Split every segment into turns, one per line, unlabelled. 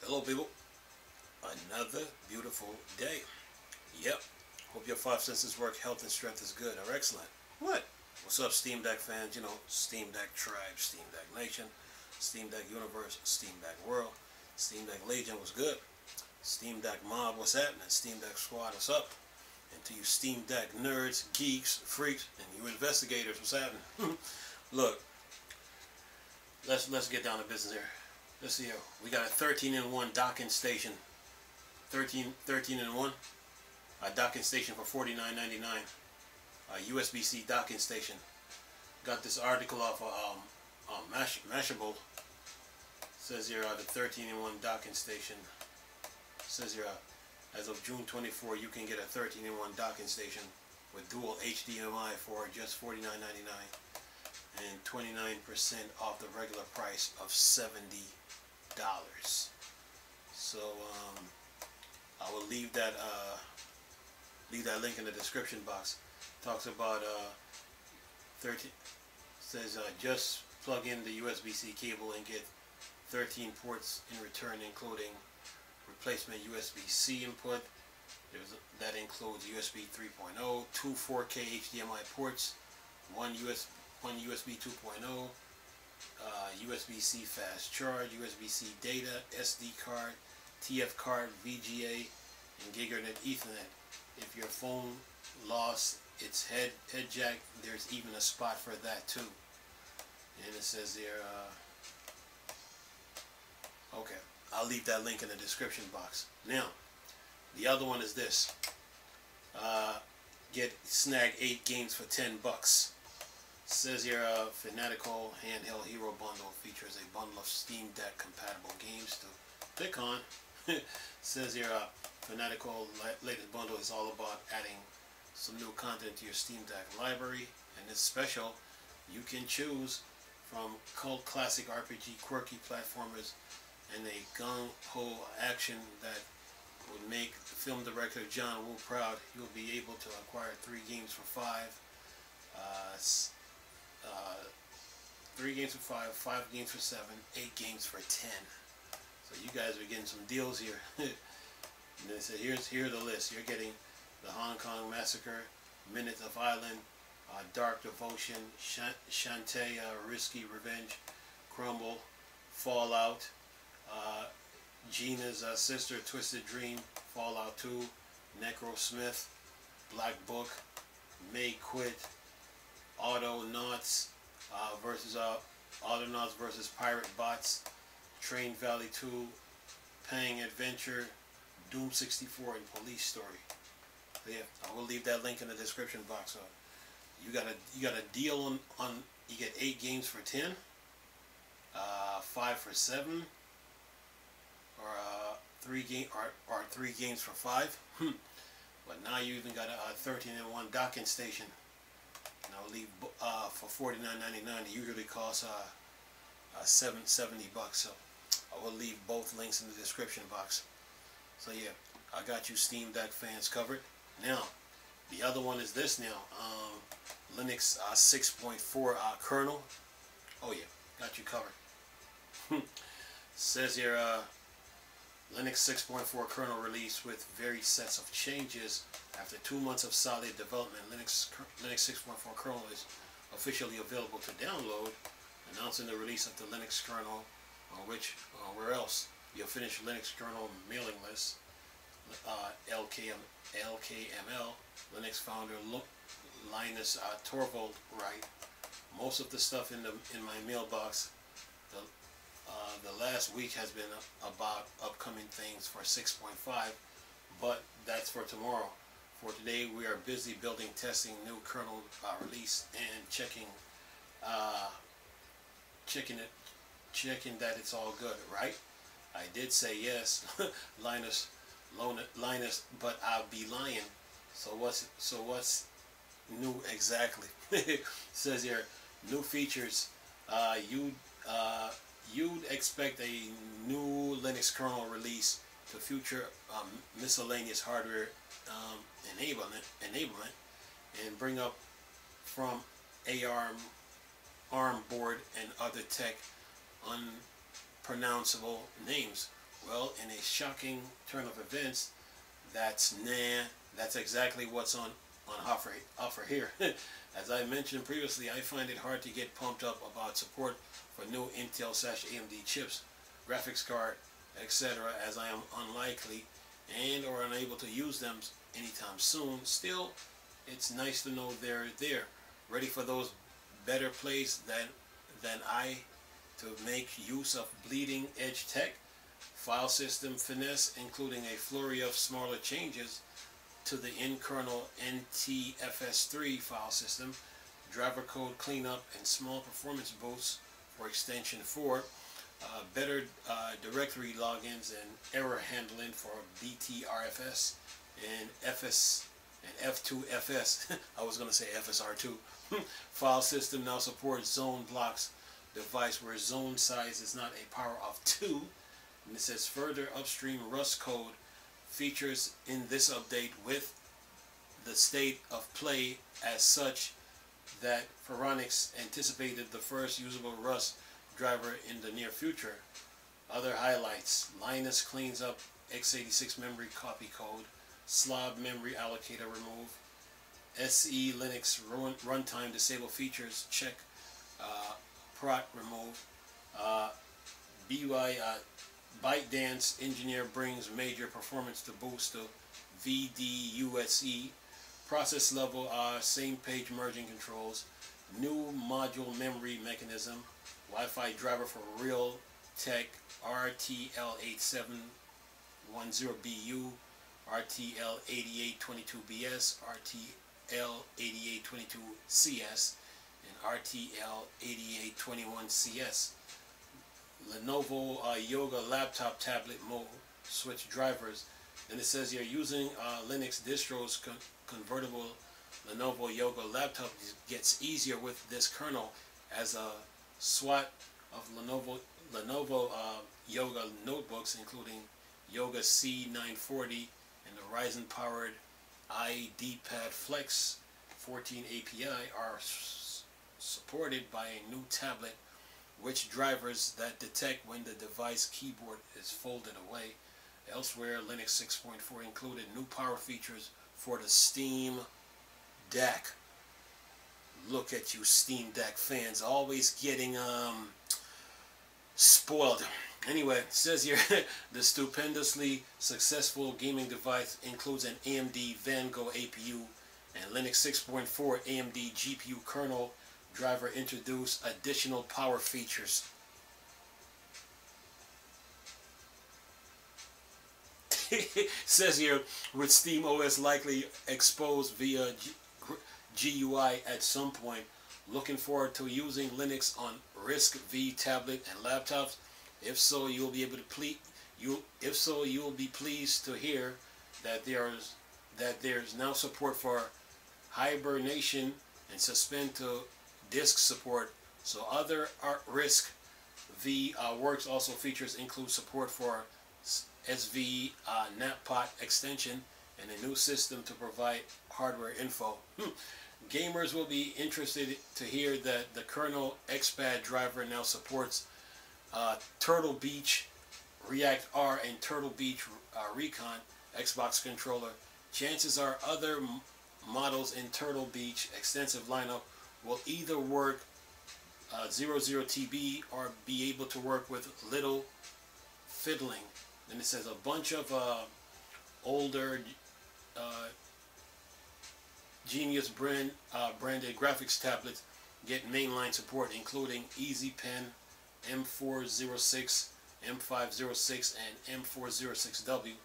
Hello people, another beautiful day. Yep, hope your five senses work, health and strength is good or excellent. What? What's up Steam Deck fans, Steam Deck Tribe, Steam Deck Nation, Steam Deck Universe, Steam Deck World, Steam Deck Legion, what's good? Steam Deck Mob, what's happening? Steam Deck Squad, what's up? And to you Steam Deck nerds, geeks, freaks, and you investigators, what's happening? Look, let's get down to business here. Let's see here. We got a 13-in-1 docking station. 13-in-1. A docking station for $49.99. A USB-C docking station. Got this article off of Mashable. Says here the 13-in-1 docking station. Says here as of June 24, you can get a 13-in-1 docking station with dual HDMI for just $49.99 and 29% off the regular price of $70. So I will leave that link in the description box. Talks about 13. Says just plug in the USB-C cable and get 13 ports in return, including replacement USB-C input. That includes USB 3.0, 2 4K HDMI ports, one USB 2.0. USB-C fast charge, USB-C data, SD card, TF card, VGA, and Gigabit Ethernet. If your phone lost its head jack, there's even a spot for that too. And it says there, okay, I'll leave that link in the description box. Now, the other one is this. Snag 8 games for $10. Says here, Fanatical Handheld Hero Bundle features a bundle of Steam Deck compatible games to pick on. Says here, Fanatical latest bundle is all about adding some new content to your Steam Deck library, and it's special. You can choose from cult classic RPG, quirky platformers, and a gung-ho action that would make film director John Woo proud. You'll be able to acquire 3 games for $5. 3 games for $5, 5 games for $7, 8 games for $10. So you guys are getting some deals here. And they said, here's the list. You're getting the Hong Kong Massacre, Minute of Island, Dark Devotion, Shantae, Risky Revenge, Crumble, Fallout, Gina's Sister, Twisted Dream, Fallout 2, Necrosmith, Black Book, May Quit, Autonauts versus Pirate Bots, Train Valley 2, Pang Adventure, Doom 64, and Police Story. So yeah, I will leave that link in the description box. So you got a deal on you get 8 games for 10, 5 for 7, or 3 games for 5. But now you even got a 13-in-1 docking station. And I'll leave for $49.99. It usually costs $70. So I will leave both links in the description box. So yeah, I got you Steam Deck fans covered. Now, the other one is this now. Linux 6.4 kernel. Oh yeah, got you covered. Says here, Linux 6.4 kernel release with various sets of changes. After 2 months of solid development, Linux 6.4 kernel is officially available to download, announcing the release of the Linux kernel, where else? Your finished Linux kernel mailing list, LKML, Linux founder Linus Torvald write. Most of the stuff in my mailbox the last week has been about upcoming things for 6.5, but that's for tomorrow. For today, we are busy building, testing new kernel release, and checking that it's all good, right? I did say yes, Linus, but I'll be lying. So what's new exactly? Says here, new features. You'd expect a new Linux kernel release to feature miscellaneous hardware enablement and bring up from ARM board and other tech unpronounceable names. Well, in a shocking turn of events, that's exactly what's on offer here. As I mentioned previously, I find it hard to get pumped up about support for new Intel/AMD chips, graphics card, etc., as I am unlikely and or unable to use them anytime soon. Still, it's nice to know they're there, ready for those better plays than I to make use of bleeding edge tech, file system finesse, including a flurry of smaller changes to the in-kernel NTFS3 file system, driver code cleanup, and small performance boosts for extension 4, better directory logins and error handling for BTRFS and F2FS. I was going to say FSR2. File system now supports zone blocks device where zone size is not a power of 2. And it says further upstream Rust code features in this update with the state of play as such that Phoronix anticipated the first usable Rust driver in the near future. Other highlights: Linus cleans up x86 memory copy code, slob memory allocator remove, SE Linux runtime disable features check, prot remove, ByteDance engineer brings major performance to boost to VDUSE, process level same page merging controls, new module memory mechanism, Wi-Fi driver for Realtek RTL8710BU, RTL8822BS, RTL8822CS, and RTL8821CS. Lenovo Yoga laptop tablet mode switch drivers. Then it says you're using Linux distros. Convertible Lenovo Yoga laptop gets easier with this kernel, as a SWAT of Lenovo Yoga notebooks, including Yoga C940 and the Ryzen powered iDPad Flex 14 API, are supported by a new tablet which drivers that detect when the device keyboard is folded away. Elsewhere, Linux 6.4 included new power features for the Steam Deck. Look at you Steam Deck fans, always getting spoiled. Anyway, it says here, the stupendously successful gaming device includes an AMD Vango APU and Linux 6.4 AMD GPU kernel driver introduce additional power features. Says here, with Steam OS likely exposed via GUI at some point, looking forward to using Linux on RISC-V tablet and laptops. If so, you'll be able to you'll be pleased to hear that there's now support for hibernation and suspend to disk support. So other RISC-V works also features include support for SV NAPPOT extension and a new system to provide hardware info. Gamers will be interested to hear that the kernel XPad driver now supports Turtle Beach React R and Turtle Beach Recon Xbox controller. Chances are other models in Turtle Beach extensive lineup will either work 00TB or be able to work with little fiddling. Then it says a bunch of older Genius branded graphics tablets get mainline support, including EasyPen M406, M506, and M406W,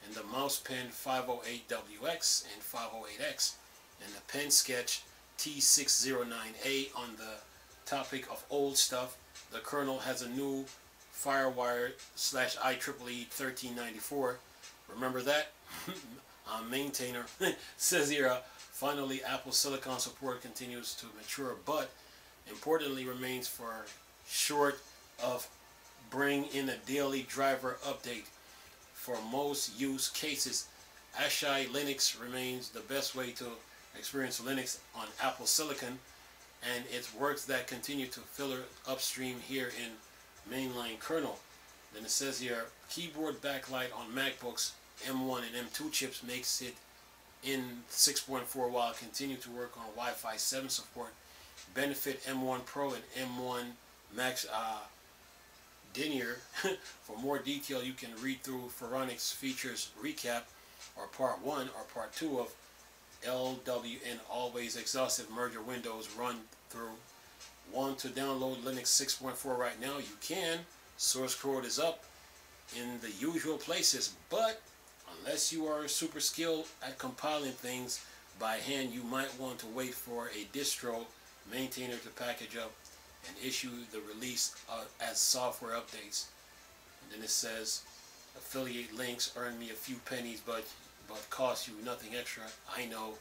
and the MousePen 508WX and 508X, and the Pen Sketch T609A. On the topic of old stuff, the kernel has a new FireWire/IEEE 1394. Remember that? Maintainer. Says here, finally, Apple Silicon support continues to mature, but importantly remains for short of bring in a daily driver update. For most use cases, Ashai Linux remains the best way to experience Linux on Apple Silicon, and it's works that continue to filter upstream here in mainline kernel. Then it says here, keyboard backlight on MacBooks M1 and M2 chips makes it in 6.4 while continue to work on Wi-Fi 7 support. Benefit M1 Pro and M1 Max Denier. For more detail, you can read through Phoronix Features Recap or Part 1 or Part 2 of LWN Always Exhaustive Merger Windows Run Through. Want to download Linux 6.4 right now? You can. Source code is up in the usual places, but unless you are super skilled at compiling things by hand, you might want to wait for a distro maintainer to package up and issue the release as software updates. And then it says affiliate links earn me a few pennies but cost you nothing extra. I know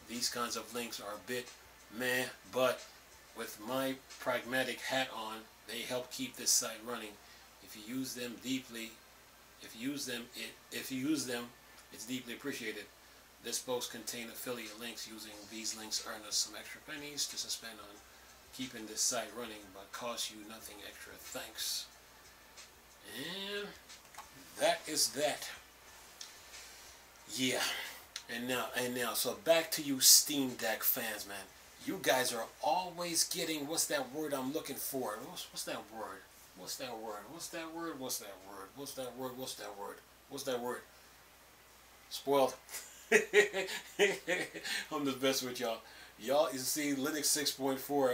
these kinds of links are a bit meh, but with my pragmatic hat on, they help keep this site running. If you use them, it's deeply appreciated. This post contains affiliate links. Using these links earn us some extra pennies to suspend on keeping this site running, but cost you nothing extra. Thanks. And that is that. Yeah. And now, so back to you Steam Deck fans, man. You guys are always getting, what's that word I'm looking for? What's that word? What's that word? What's that word? What's that word? What's that word? What's that word? What's that word? Spoiled. I'm the best with y'all. Y'all, you see, Linux 6.4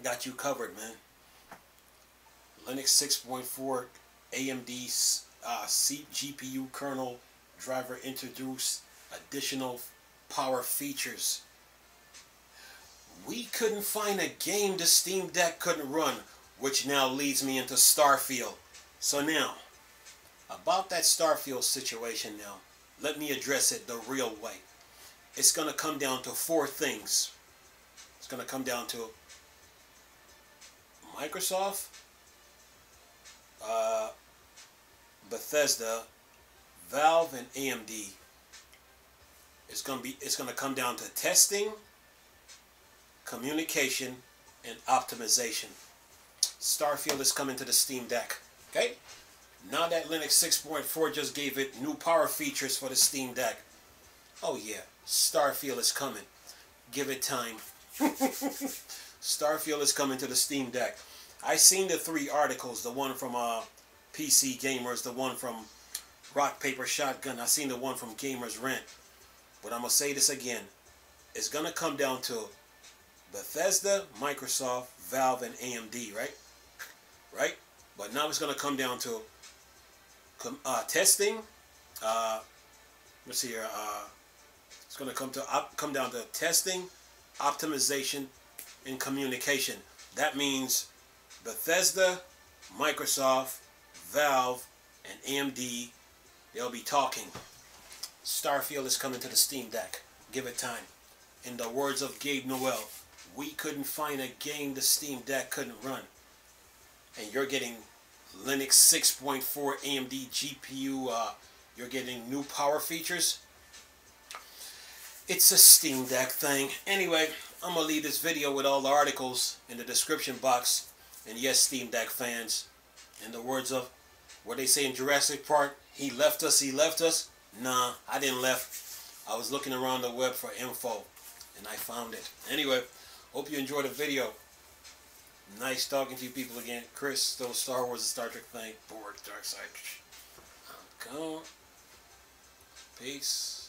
got you covered, man. Linux 6.4 AMD GPU kernel driver introduced additional power features. We couldn't find a game the Steam Deck couldn't run, which now leads me into Starfield. So now, about that Starfield situation now, let me address it the real way. It's going to come down to 4 things. It's going to come down to Microsoft, Bethesda, Valve, and AMD. It's going to come down to testing, communication, and optimization. Starfield is coming to the Steam Deck. Okay? Now that Linux 6.4 just gave it new power features for the Steam Deck. Oh yeah, Starfield is coming. Give it time. Starfield is coming to the Steam Deck. I seen the 3 articles, the one from PC Gamers, the one from Rock Paper Shotgun. I seen the one from Gamers Rant. But I'm going to say this again. It's going to come down to Bethesda, Microsoft, Valve, and AMD, right? Right? But now it's going to come down to testing. Let's see here. It's going to come down to testing, optimization, and communication. That means Bethesda, Microsoft, Valve, and AMD, they'll be talking. Starfield is coming to the Steam Deck. Give it time. In the words of Gabe Noel, we couldn't find a game the Steam Deck couldn't run. And you're getting Linux 6.4 AMD GPU. You're getting new power features. It's a Steam Deck thing. Anyway, I'm going to leave this video with all the articles in the description box. And yes, Steam Deck fans, in the words of what they say in Jurassic Park, he left us, he left us. Nah, I didn't left. I was looking around the web for info, and I found it. Anyway, hope you enjoyed the video. Nice talking to you people again. Chris, still Star Wars and Star Trek thing. Bored, dark side. I'm gone. Peace.